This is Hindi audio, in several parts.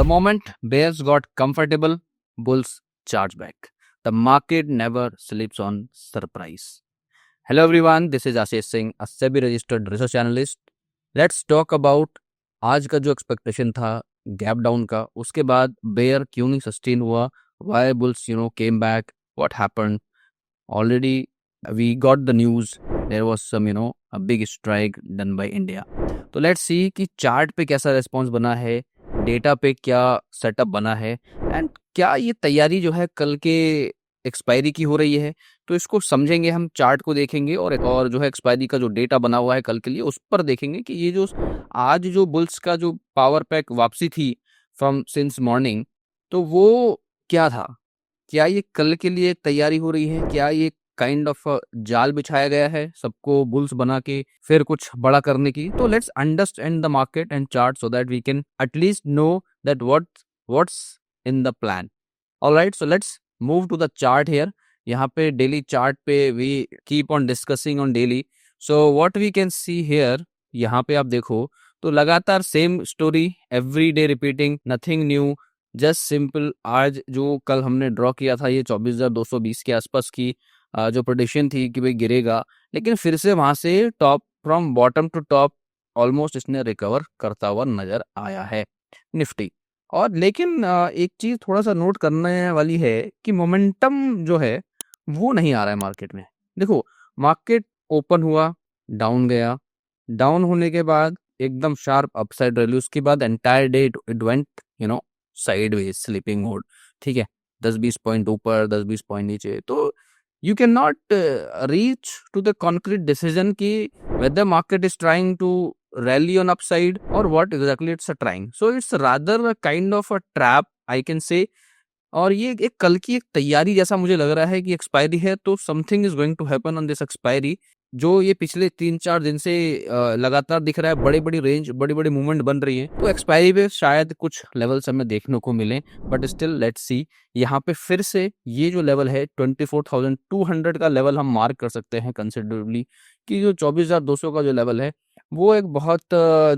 moment bears got comfortable, bulls charge back. The market never sleeps on surprise. Hello everyone, this is Ashish Singh, a SEBI registered research analyst. Let's talk about आज का जो एक्सपेक्टेशन था गैप डाउन का, उसके बाद बेयर क्यों नहीं सस्टेन हुआ, why bulls came back, what happened. Already we got the news there was some a big strike done by India. तो लेट्स सी कि चार्ट पे कैसा रिस्पॉन्स बना है, डेटा पे क्या सेटअप बना है, एंड क्या ये तैयारी जो है कल के एक्सपायरी की हो रही है. तो इसको समझेंगे, हम चार्ट को देखेंगे और जो है एक्सपायरी का जो डेटा बना हुआ है कल के लिए उस पर देखेंगे कि ये जो आज जो बुल्स का जो पावर पैक वापसी थी फ्रॉम सिंस मॉर्निंग, तो वो क्या था. क्या ये कल के लिए तैयारी हो रही है, क्या ये काइंड ऑफ जाल बिछाया गया है सबको बुल्स बना के फिर कुछ बड़ा करने की. तो let's understand the market and chart so that we can at least know that what's in the plan. Alright, so let's move to the chart here. यहाँ पे डेली चार्ट पे we keep on discussing on daily. So what we can see here, यहाँ पे आप देखो तो लगातार same story, every day repeating, nothing new, just simple. आज जो कल हमने ड्रॉ किया था ये 24,220 के आसपास की जो प्रेडिक्शन थी कि भाई गिरेगा, लेकिन फिर से वहां से top from bottom to top almost इसने रिकवर करता हुआ नजर आया है निफ्टी. और लेकिन एक चीज थोड़ा सा नोट करने वाली है कि मोमेंटम जो है वो नहीं आ रहा है मार्केट में. देखो, मार्केट ओपन हुआ, डाउन गया, डाउन होने के बाद एकदम शार्प अपसाइड रैली, उसके बाद entire day it went sideways sleeping mode. ठीक है, 10-20 पॉइंट ऊपर, 10-20 पॉइंट नीचे. तो you can not reach to the concrete decision कि whether market is trying to rally on upside or what exactly it's trying. So it's rather a kind of a trap, I can say. और ये एक कल की एक तैयारी जैसा मुझे लग रहा है कि एक्सपायरी है तो something is going to happen on this expiry. जो ये पिछले 3-4 दिन से लगातार दिख रहा है, बड़ी बड़ी रेंज, बड़ी बड़ी मूवमेंट बन रही है. तो एक्सपायरी पे शायद कुछ लेवल्स हमें देखने को मिले, बट स्टिल लेट्स सी. यहाँ पे फिर से ये जो लेवल है 24,200 का लेवल हम मार्क कर सकते हैं कंसिडरेबली, कि जो 24,200 का जो लेवल है वो एक बहुत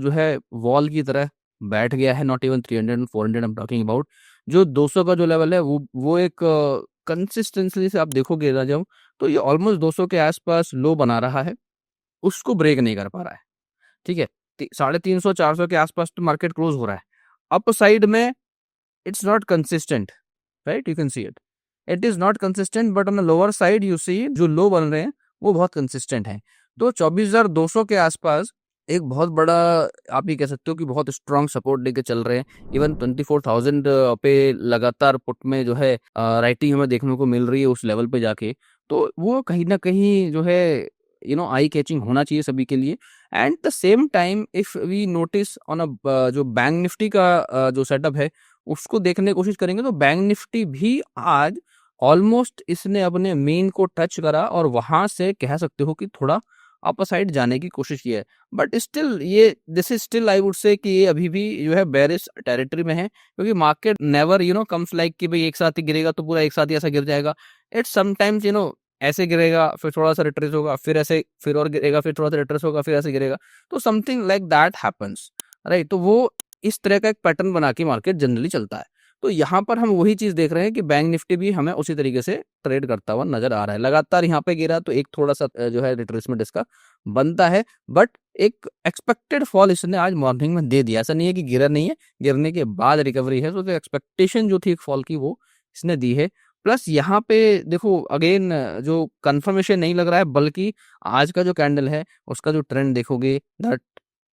जो है वॉल की तरह बैठ गया है. Not even 300 and 400 I am talking about. जो 200 का जो लेवल है वो एक कंसिस्टेंसी से आप देखोगे ना जब, तो ये ऑलमोस्ट 200 के आसपास लो बना रहा है, उसको ब्रेक नहीं कर पा रहा है. ठीक है, 350-400 के आसपास तो मार्केट क्लोज हो रहा है. अप साइड में it's not consistent, right, you can see it. It is not consistent, but on the lower side you see जो लो बन रहे हैं वो बहुत कंसिस्टेंट है. तो 24,200 के आसपास एक बहुत बड़ा, आप ये कह सकते हो कि बहुत स्ट्रांग सपोर्ट लेके चल रहे हैं. इवन 24,000 पे लगातार पुट में जो है राइटिंग हमें देखने को मिल रही है उस लेवल पे जाके. तो वो कहीं ना कहीं जो है आई कैचिंग होना चाहिए सभी के लिए. And the same time if we notice on a जो बैंक निफ्टी का जो सेटअप है उसको देखने की कोशिश करेंगे, तो बैंक निफ्टी भी आज ऑलमोस्ट इसने अपने मेन को टच करा और वहां से कह सकते हो कि थोड़ा अपर साइड जाने की कोशिश की है. बट स्टिल ये this is still I would say कि ये अभी भी जो है बेरिश टेरिटरी में है, क्योंकि मार्केट नेवर कम्स लाइक कि भाई एक साथ ही गिरेगा तो पूरा एक साथ ही ऐसा गिर जाएगा. इट्स समटाइम्स ऐसे गिरेगा, फिर थोड़ा सा रिट्रेस होगा, फिर ऐसे, फिर और गिरेगा, फिर थोड़ा सा रिट्रेस होगा, फिर ऐसे गिरेगा. तो something like that happens, right. तो वो इस तरह का एक पैटर्न बना के मार्केट जनरली चलता है. तो यहाँ पर हम वही चीज देख रहे हैं कि बैंक निफ्टी भी हमें उसी तरीके से ट्रेड करता हुआ नजर आ रहा है. लगातार यहाँ पे गिरा तो एक थोड़ा सा जो है रिट्रेसमेंट इसका बनता है, बट एक एक्सपेक्टेड फॉल इसने आज मॉर्निंग में दे दिया. ऐसा नहीं है कि गिरा नहीं है, गिरने के बाद रिकवरी है. तो एक्सपेक्टेशन जो थी एक फॉल की वो इसने दी है. प्लस यहाँ पे देखो अगेन जो कंफर्मेशन नहीं लग रहा है, बल्कि आज का जो कैंडल है उसका जो ट्रेंड देखोगे दैट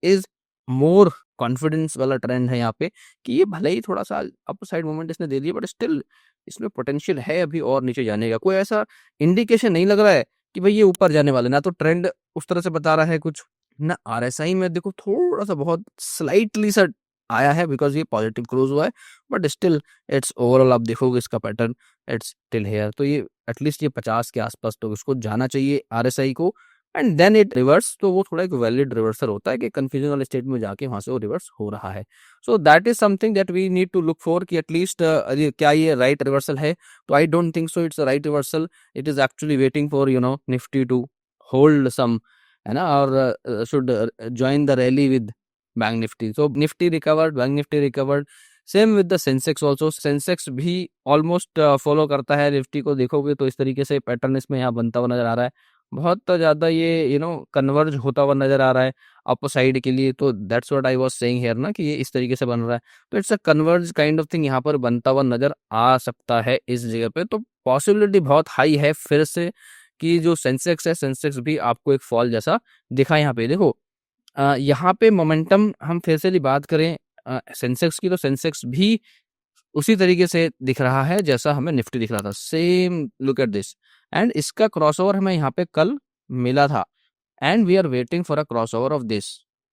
इज मोर कॉन्फिडेंस वाला ट्रेंड है यहाँ पे, कि ये भले ही थोड़ा सा अप साइड मूवमेंट इसने दे दिया, बट स्टिल इसमें पोटेंशियल है अभी और नीचे जाने का. कोई ऐसा इंडिकेशन नहीं लग रहा है कि भाई ये ऊपर जाने वाले. ना तो ट्रेंड उस तरह से बता रहा है कुछ, ना आरएसआई में देखो थोड़ा सा बहुत स्लाइटली सा आया है बिकॉज ये पॉजिटिव क्लोज हुआ है, बट स्टिल इट्स ओवरऑल आप देखोगे इसका पैटर्न इट्स स्टिल हेयर. तो ये एटलीस्ट ये 50 के आसपास तो इसको जाना चाहिए आरएसआई को, एंड देन इट रिवर्स. तो वो थोड़ा एक वैलिड रिवर्सल होता है कि कंफ्यूजन वाले स्टेट में जाके वहां से वो रिवर्स हो रहा है. So that is something that we need to look for कि एटलीस्ट क्या ये राइट रिवर्सल है. तो I don't think so it's right reversal. It is actually waiting for Nifty to hold some, है ना, और should join the rally with Bank Nifty. So Nifty recovered, Bank Nifty recovered. Same with the Sensex also, Sensex भी ऑलमोस्ट फॉलो करता है निफ्टी को, देखोगे तो इस तरीके से पैटर्न इसमें यहाँ बनता हुआ नजर आ रहा है। बहुत ज़्यादा ये कन्वर्ज होता हुआ नजर आ रहा है अपर साइड के लिए। तो that's what I was saying here ना, कि ये इस तरीके से बन रहा है। तो it's a converge kind of thing यहाँ पर बनता हुआ नजर आ सकता है इस जगह पे। तो पॉसिबिलिटी बहुत हाई है फिर से कि जो सेंसेक्स है, सेंसेक्स भी आपको एक फॉल जैसा दिखा। यहाँ पे देखो, यहाँ पे मोमेंटम हम फिर से भी बात करें सेंसेक्स की, तो सेंसेक्स भी उसी तरीके से दिख रहा है जैसा हमें निफ्टी दिख रहा था। Same look at this, and इसका क्रॉसओवर हमें यहाँ पे कल मिला था, and we are waiting for a crossover of this.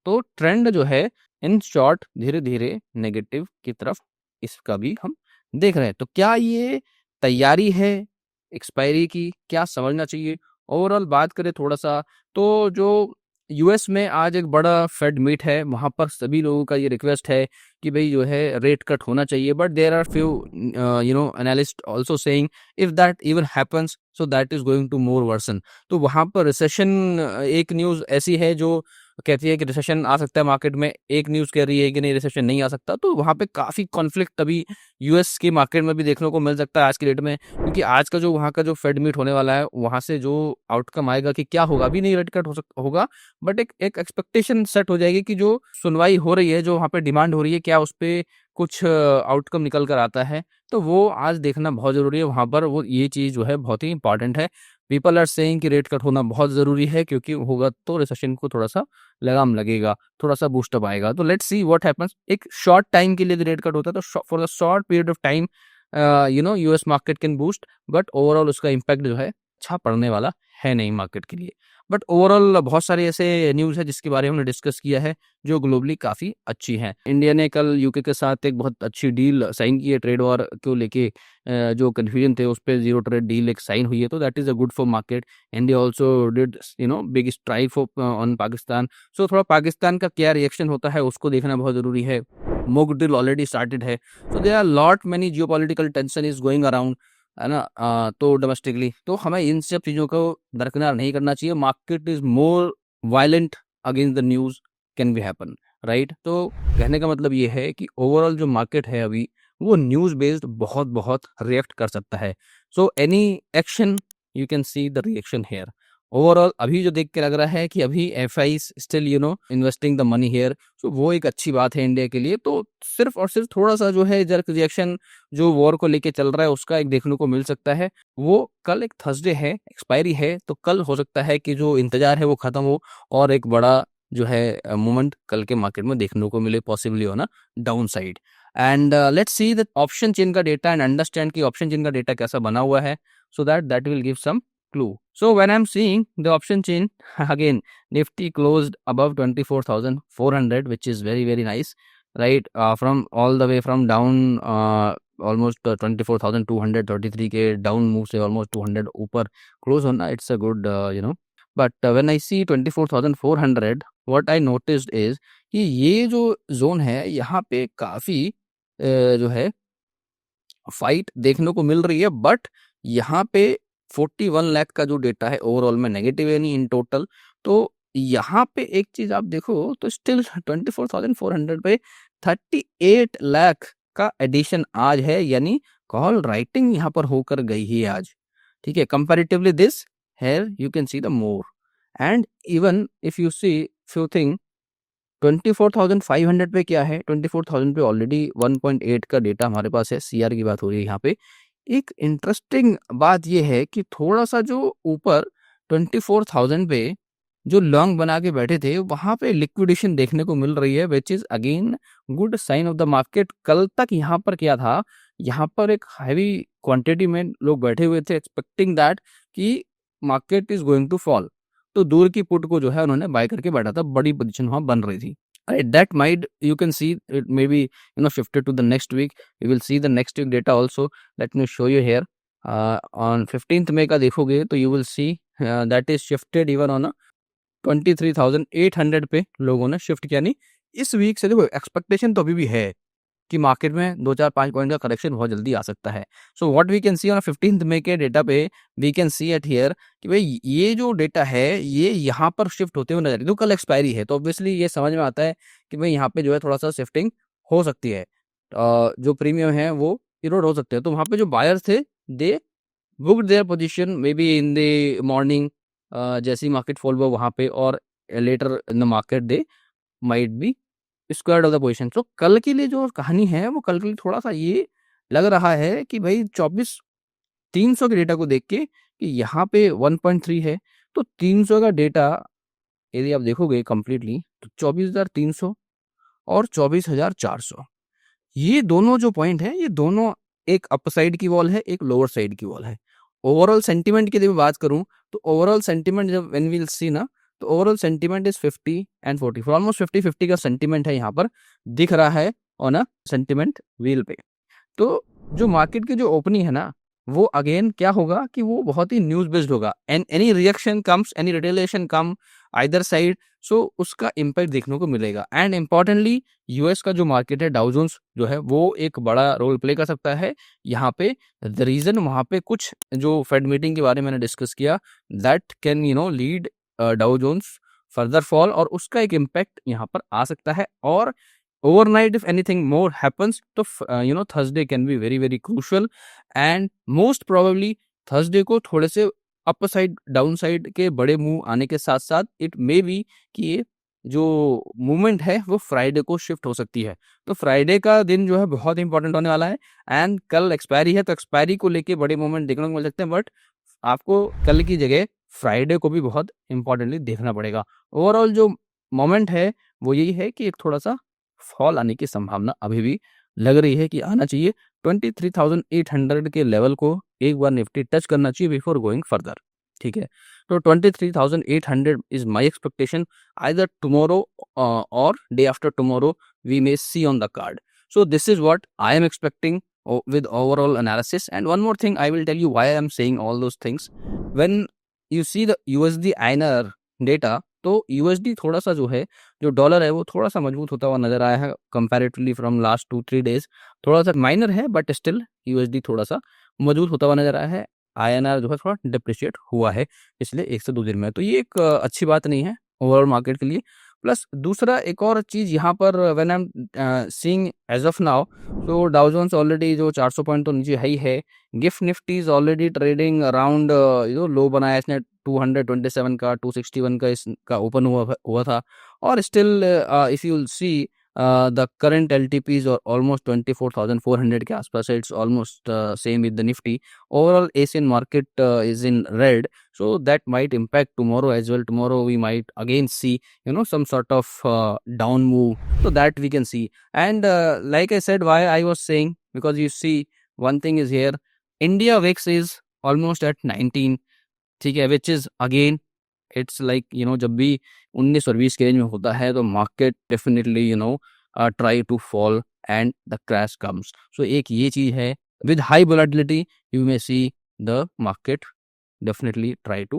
तो ट्रेंड जो है इन शॉर्ट धीरे धीरे नेगेटिव की तरफ इसका भी हम देख रहे हैं। तो क्या ये तैयारी है एक्सपायरी की, क्या समझना चाहिए? ओवरऑल बात करें थोड़ा सा, तो जो यूएस में आज एक बड़ा फेड मीट है, वहां पर सभी लोगों का ये रिक्वेस्ट है कि भाई जो है रेट कट होना चाहिए। But there are few analyst also saying if that even happens so that is going to more worsen. तो वहां पर रिसेशन, एक न्यूज ऐसी है जो कहती है कि रिसेशन आ सकता है मार्केट में, एक न्यूज कह रही है कि नहीं रिसेशन नहीं आ सकता। तो वहां पे काफी कॉन्फ्लिक्ट अभी यूएस के मार्केट में भी देखने को मिल सकता है आज की डेट में, क्योंकि आज का जो वहां का जो फेड मीट होने वाला है, वहां से जो आउटकम आएगा कि क्या होगा, अभी नहीं रेट कट होगा, बट एक एक्सपेक्टेशन सेट हो जाएगी कि जो सुनवाई हो रही है, जो वहां पे डिमांड हो रही है, क्या उस पर कुछ आउटकम निकल कर आता है। तो वो आज देखना बहुत जरूरी है वहां पर, वो ये चीज जो है बहुत ही इंपॉर्टेंट है। पीपल आर सेइंग कि रेट कट होना बहुत जरूरी है, क्योंकि होगा तो रिसेशन को थोड़ा सा लगाम लगेगा, थोड़ा सा बूस्टअप आएगा। तो लेट्स सी व्हाट हैपेंस। एक शॉर्ट टाइम के लिए रेट कट होता है तो for the short period of time US market can boost, but overall उसका इम्पैक्ट जो है अच्छा पड़ने वाला है नहीं मार्केट के लिए। बट ओवरऑल बहुत सारे ऐसे न्यूज़ है जिसके बारे में हमने डिस्कस किया है जो ग्लोबली काफ़ी अच्छी हैं। इंडिया ने कल यूके के साथ एक बहुत अच्छी डील साइन की है, ट्रेड वॉर को लेके जो कन्फ्यूजन थे उस पर जीरो ट्रेड डील एक साइन हुई है, तो that is a good for market. India also did big strike for on Pakistan. So थोड़ा पाकिस्तान का क्या रिएक्शन होता है उसको देखना बहुत ज़रूरी है। मोक ड्रिल ऑलरेडी स्टार्टेड है, so there are lot many geopolitical tension is going around, है ना। तो डोमेस्टिकली तो हमें इन सब चीज़ों को दरकिनार नहीं करना चाहिए। Market is more violent against the news can be happen, right. तो कहने का मतलब ये है कि ओवरऑल जो मार्केट है अभी वो न्यूज़ बेस्ड बहुत बहुत रिएक्ट कर सकता है। So any action you can see the reaction here. Overall अभी जो देख के लग रहा है कि अभी F I still investing the money here, so वो एक अच्छी बात है इंडिया के लिए। तो सिर्फ और सिर्फ थोड़ा सा जो है जर्क रिएक्शन जो वॉर को लेके चल रहा है उसका एक देखने को मिल सकता है। वो कल एक थर्सडे है, एक्सपायरी है, तो कल हो सकता है कि जो इंतजार है वो खत्म हो और एक बड़ा जो है मूवमेंट कल के मार्केट में देखने को मिले, पॉसिबली हो ना down side. And let's see the option chain का डेटा एंड अंडरस्टैंड कि ऑप्शन चेन का डेटा कैसा बना हुआ है, so that will give some clue. So when I'm seeing the option chain again, Nifty closed above 24,400, which is very very nice, right? From all the way from down almost 24,233 के down move से almost 200 ऊपर close होना, it's a good But when I see 24,400, what I noticed is कि ये जो जोन है यहाँ पे काफी जो है फाइट देखने को मिल रही है। बट यहाँ पे 41 लाख का जो डेटा है ओवरऑल में नेगेटिव है नहीं इन टोटल। तो यहाँ पे एक चीज आप देखो तो स्टिल 24,400 पे 38 लाख का एडिशन आज है, यानी कॉल राइटिंग यहाँ पर होकर गई है आज, ठीक है। Comparatively this here you can see the more, and even if you see few thing 24,500 पे क्या है, 24,000 पे ऑलरेडी 1.8 का डेटा हमारे पास है, सीआर की बात हो रही है यहाँ पे। एक इंटरेस्टिंग बात ये है कि थोड़ा सा जो ऊपर 24,000 पे जो लॉन्ग बना के बैठे थे वहां पे लिक्विडेशन देखने को मिल रही है, which is again good sign of the market. कल तक यहाँ पर क्या था, यहाँ पर एक हैवी क्वांटिटी में लोग बैठे हुए थे एक्सपेक्टिंग दैट कि market is going to fall. तो दूर की पुट को जो है उन्होंने बाय करके बैठा था, बड़ी पोजीशन वहां बन रही थी। That might you can see it maybe shifted to the next week. We will see the next week data also. Let me show you here. On 15th May का देखोगे तो you will see that is shifted even on 23,800 पे लोगों ने शिफ्ट किया। नहीं इस वीक से देखो एक्सपेक्टेशन तो अभी भी है कि मार्केट में 2-4-5 पॉइंट का करेक्शन बहुत जल्दी आ सकता है। So what we can see on 15th मई के डेटा पे we can see at here कि भाई ये जो डेटा है ये यहाँ पर शिफ्ट होते हुए नजर, तो कल एक्सपायरी है तो ऑब्वियसली ये समझ में आता है कि भाई यहाँ पे जो है थोड़ा सा शिफ्टिंग हो सकती है। जो प्रीमियम है वो इरोड हो सकते हैं। तो वहाँ पे जो बायर्स थे they booked their position maybe in the morning, जैसी मार्केट फॉल हुआ वहाँ पे, और later in the market they might be squared off the position. तो कल के लिए जो कहानी है वो कल के लिए थोड़ा सा ये लग रहा है कि भाई 24,300 के डेटा को देख के कि यहाँ पे 1.3 है, तो 300 का डेटा यदि आप देखोगे कंप्लीटली तो 24,300 और 24,400, ये दोनों जो पॉइंट है ये दोनों एक अप साइड की वॉल है, एक लोअर साइड की वॉल है। ओवरऑल सेंटीमेंट की यदि मैं बात करूं तो ओवरऑल सेंटीमेंट जब व्हेन वील सी ना, तो overall sentiment is 50 and 40, almost 50-50 का सेंटीमेंट है यहाँ पर दिख रहा है ऑन अ सेंटीमेंट व्हील पे। तो जो मार्केट की जो ओपनिंग है ना, वो अगेन क्या होगा कि वो बहुत ही न्यूज बेस्ड होगा, and any reaction comes, any retaliation come either side, so उसका इम्पैक्ट देखने को मिलेगा। एंड इंपॉर्टेंटली यूएस का जो मार्केट है डाउ जोन्स जो है वो एक बड़ा रोल प्ले कर सकता है यहाँ पे। द रीजन वहाँ पे कुछ जो फेड मीटिंग के बारे में मैंने डिस्कस किया, that can lead Dow Jones further fall, और उसका एक इम्पैक्ट यहाँ पर आ सकता है। और overnight if anything more happens, तो Thursday can be very very crucial, and most probably Thursday को थोड़े से अप साइड डाउन साइड के बड़े मूव आने के साथ साथ इट मे बी कि ये जो मूवमेंट है वो फ्राइडे को शिफ्ट हो सकती है। तो फ्राइडे का दिन जो है बहुत इंपॉर्टेंट होने वाला है, एंड कल एक्सपायरी है, तो एक्सपायरी को लेके बड़े मूवमेंट देखने को मिल सकते हैं, बट आपको कल की जगह फ्राइडे को भी बहुत इंपॉर्टेंटली देखना पड़ेगा। ओवरऑल जो मोमेंट है वो यही है कि एक थोड़ा सा फॉल आने की संभावना अभी भी लग रही है कि आना चाहिए। 23,800 के लेवल को एक बार निफ्टी टच करना चाहिए बिफोर गोइंग फर्दर। ठीक है, तो 23,800 is my expectation, either tomorrow or day after tomorrow we may see on the card. So this is what I am expecting with overall analysis. And one more thing, I will tell you why I am saying all those things. When you see the USD INR data, तो USD थोड़ा सा जो है, जो डॉलर है वो थोड़ा सा मजबूत होता हुआ नजर आया है कंपैरेटिवली फ्रॉम लास्ट 2-3 डेज। थोड़ा सा माइनर है बट स्टिल USD थोड़ा सा मजबूत होता हुआ नजर आया है। INR जो है थोड़ा डिप्रिशिएट हुआ है पिछले 1 से 2 दिन में, तो ये एक अच्छी बात नहीं है ओवरऑल मार्केट के लिए। प्लस दूसरा एक और चीज यहाँ पर when I am seeing as of now, तो डाउ जोन्स ऑलरेडी जो 400 पॉइंट तो नीचे है ही है। Gift Nifty is already trading around low बनाया इसने 227 का, 261 का इसका ओपन हुआ था, और still if you will see the current LTPs और ऑलमोस्ट 24,400 के आसपास है। It's almost same with the Nifty. Overall Asian market is in red, so that might impact tomorrow as well. Tomorrow we might again see some sort of down move, so that we can see. And like I said, why I was saying, because you see one thing is here, India VIX is almost at 19, ठीक है, which is again it's like जब भी 19 और 20 के रेंज में होता है तो market definitely try to fall and the crash comes. So एक ये चीज है, with high volatility you may see the market definitely try to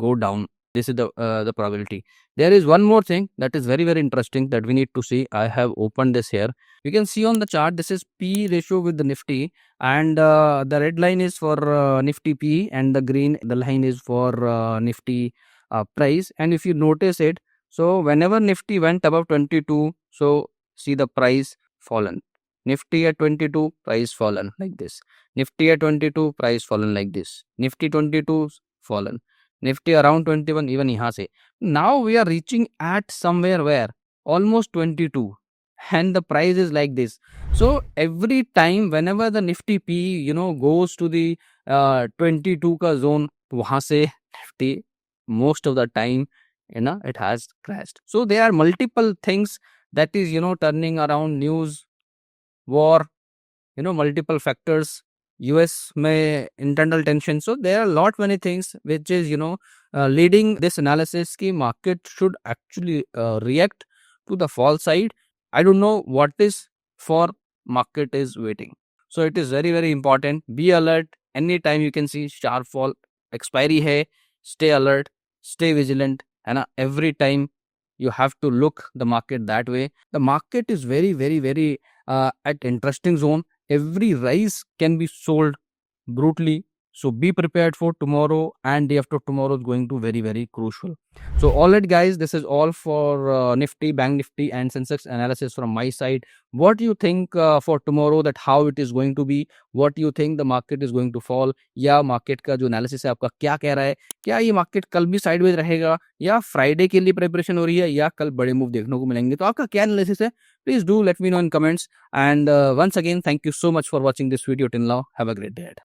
go down. This is the probability. There is one more thing that is very very interesting that we need to see. I have opened this here. You can see on the chart, this is P ratio with the Nifty, and the red line is for Nifty P, and the green the line is for Nifty price. And if you notice it, so whenever Nifty went above 22, so see the price fallen. Nifty at 22, price fallen like this. Nifty at 22, price fallen like this. Nifty 22 fallen. Nifty around 21, even यहाँ से. Now we are reaching at somewhere where almost 22, and the price is like this. So every time whenever the Nifty P goes to the 22 का zone, वहाँ से Nifty most of the time it has crashed. So there are multiple things that is turning around, news, war, multiple factors, US में internal tension. So there are lot many things which is leading this analysis ki market should actually react to the fall side. I don't know what is for market is waiting. So it is very very important, be alert. Anytime you can see sharp fall, expiry hai, stay alert, stay vigilant, and every time you have to look the market that way. The market is very very very at interesting zone. Every rise can be sold brutally. So be prepared for tomorrow, and day after tomorrow is going to very crucial. So all right, guys, this is all for Nifty, Bank Nifty, and Sensex analysis from my side. What do you think for tomorrow, that how it is going to be? What do you think the market is going to fall? या मार्केट का जो एनालिसिस है आपका क्या कह रहा है? क्या ये मार्केट कल भी साइडवेज रहेगा, या फ्राइडे के लिए प्रिपरेशन हो रही है, या कल बड़े मूव देखने को मिलेंगे? तो आपका क्या एनालिसिस है? Please do let me know in comments. And once again, thank you so much for watching this video till now. Have a great day ahead.